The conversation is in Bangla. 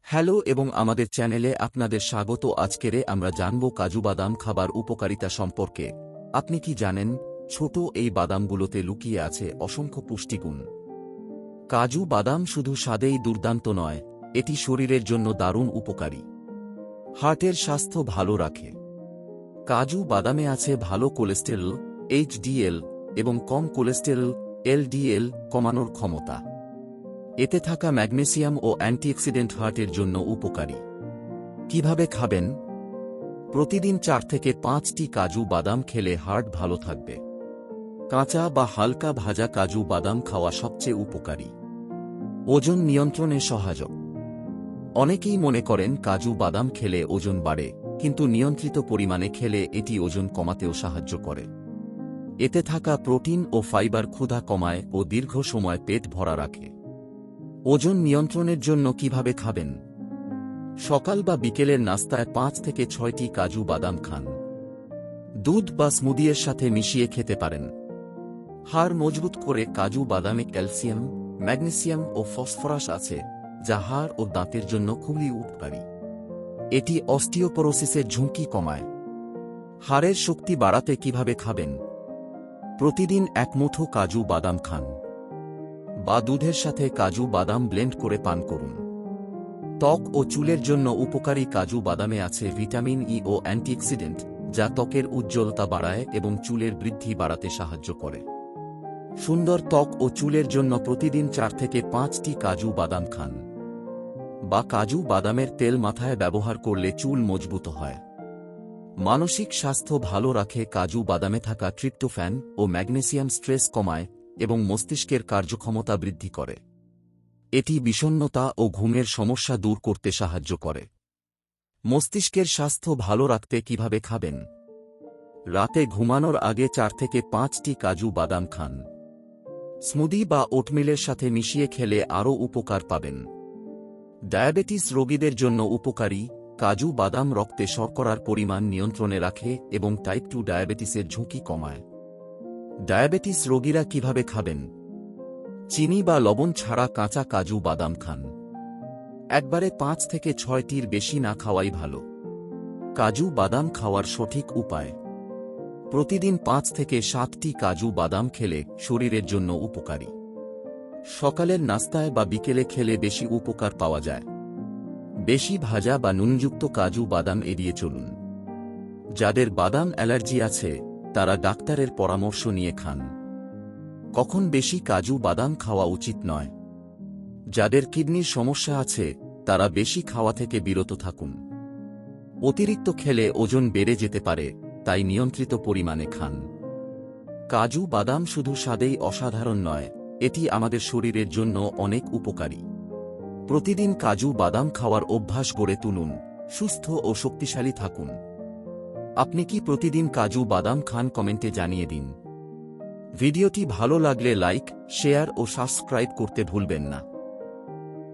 হ্যালো এবং আমাদের চ্যানেলে আপনাদের স্বাগত। আজকের আমরা জানব কাজু বাদাম খাবার উপকারিতা সম্পর্কে। আপনি কি জানেন, ছোট এই বাদামগুলোতে লুকিয়ে আছে অসংখ্য পুষ্টিগুণ। কাজু বাদাম শুধু স্বাদেই দুর্দান্ত নয়, এটি শরীরের জন্য দারুণ উপকারী। হার্টের স্বাস্থ্য ভালো রাখে। কাজু বাদামে আছে ভালো কোলেস্টেরল HDL এবং কম কোলেস্টেরল LDL কমানোর ক্ষমতা। এতে থাকা ম্যাগনেসিয়াম ও অ্যান্টিঅক্সিডেন্ট হার্টের জন্য উপকারী। কিভাবে খাবেন? প্রতিদিন 4 থেকে 5টি কাজু বাদাম খেলে হার্ট ভালো থাকবে। কাঁচা বা হালকা ভাজা কাজু বাদাম খাওয়া সবচেয়ে উপকারী। ওজন নিয়ন্ত্রণে সহায়ক। অনেকেই মনে করেন কাজু বাদাম খেলে ওজন বাড়ে, কিন্তু নিয়ন্ত্রিত পরিমাণে খেলে এটি ওজন কমাতেও সাহায্য করে। এতে থাকা প্রোটিন ও ফাইবার ক্ষুধা কমায় ও দীর্ঘ সময় পেট ভরা রাখে। ওজন নিয়ন্ত্রণের জন্য কিভাবে খাবেন? সকাল বা বিকেলের নাস্তায় 5 থেকে 6টি কাজু বাদাম খান। দুধ বা স্মুদির সাথে মিশিয়ে খেতে পারেন। হাড় মজবুত করে। কাজু বাদামে ক্যালসিয়াম, ম্যাগনেসিয়াম ও ফসফরাস আছে, যা হাড় ও দাঁতের জন্য খুবই উপকারী। এটি অস্টিওপোরোসিসের ঝুঁকি কমায়। হাড়ের শক্তি বাড়াতে কিভাবে খাবেন? প্রতিদিন 1 মুঠো কাজু বাদাম খান, বা দুধের সাথে কাজু বাদাম ব্লেন্ড করে পান করুন। ত্বক ও চুলের জন্য উপকারী। কাজু বাদামে আছে ভিটামিন ই ও অ্যান্টিঅক্সিডেন্ট, যা ত্বকের উজ্জ্বলতা বাড়ায় এবং চুলের বৃদ্ধি বাড়াতে সাহায্য করে। সুন্দর ত্বক ও চুলের জন্য প্রতিদিন 4 থেকে 5টি কাজু বাদাম খান, বা কাজু বাদামের তেল মাথায় ব্যবহার করলে চুল মজবুত হয়। মানসিক স্বাস্থ্য ভালো রাখে। কাজু বাদামে থাকা ট্রিপ্টোফ্যান ও ম্যাগনেসিয়াম স্ট্রেস কমায় এবং মস্তিষ্কের কার্যক্ষমতা বৃদ্ধি করে। এটি বিষণ্ণতা ও ঘুমের সমস্যা দূর করতে সাহায্য করে। মস্তিষ্কের স্বাস্থ্য ভালো রাখতে কিভাবে খাবেন? রাতে ঘুমানোর আগে 4 থেকে 5টি কাজু বাদাম খান। স্মুদি বা ওটমিলের সাথে মিশিয়ে খেলে আরও উপকার পাবেন। ডায়াবেটিস রোগীদের জন্য উপকারী। কাজু বাদাম রক্তে শর্করার পরিমাণ নিয়ন্ত্রণে রাখে এবং টাইপ 2 ডায়াবেটিসের ঝুঁকি কমায়। ডায়াবেটিস রোগীরা কিভাবে খাবেন? চিনি বা লবণ ছাড়া কাঁচা কাজু বাদাম খান। একবারে 5 থেকে 6টির বেশি না খাওয়াই ভালো। কাজু বাদাম খাওয়ার সঠিক উপায়: প্রতিদিন 5 থেকে 7টি কাজু বাদাম খেলে শরীরের জন্য উপকারী। সকালের নাস্তায় বা বিকেলে খেলে বেশি উপকার পাওয়া যায়। বেশি ভাজা বা নুনযুক্ত কাজু বাদাম এড়িয়ে চলুন। যাদের বাদাম অ্যালার্জি আছে, তারা ডাক্তারের পরামর্শ নিয়ে খান। কখন বেশি কাজু বাদাম খাওয়া উচিত নয়? যাদের কিডনির সমস্যা আছে, তারা বেশি খাওয়া থেকে বিরত থাকুন। অতিরিক্ত খেলে ওজন বেড়ে যেতে পারে, তাই নিয়ন্ত্রিত পরিমাণে খান। কাজু বাদাম শুধু স্বাদেই অসাধারণ নয়, এটি আমাদের শরীরের জন্য অনেক উপকারী। প্রতিদিন কাজু বাদাম খাওয়ার অভ্যাস গড়ে তুলুন। সুস্থ ও শক্তিশালী থাকুন। আপনি কি প্রতিদিন কাজু বাদাম খান? কমেন্টে জানিয়ে দিন। ভিডিওটি ভালো লাগলে লাইক, শেয়ার ও সাবস্ক্রাইব করতে ভুলবেন না।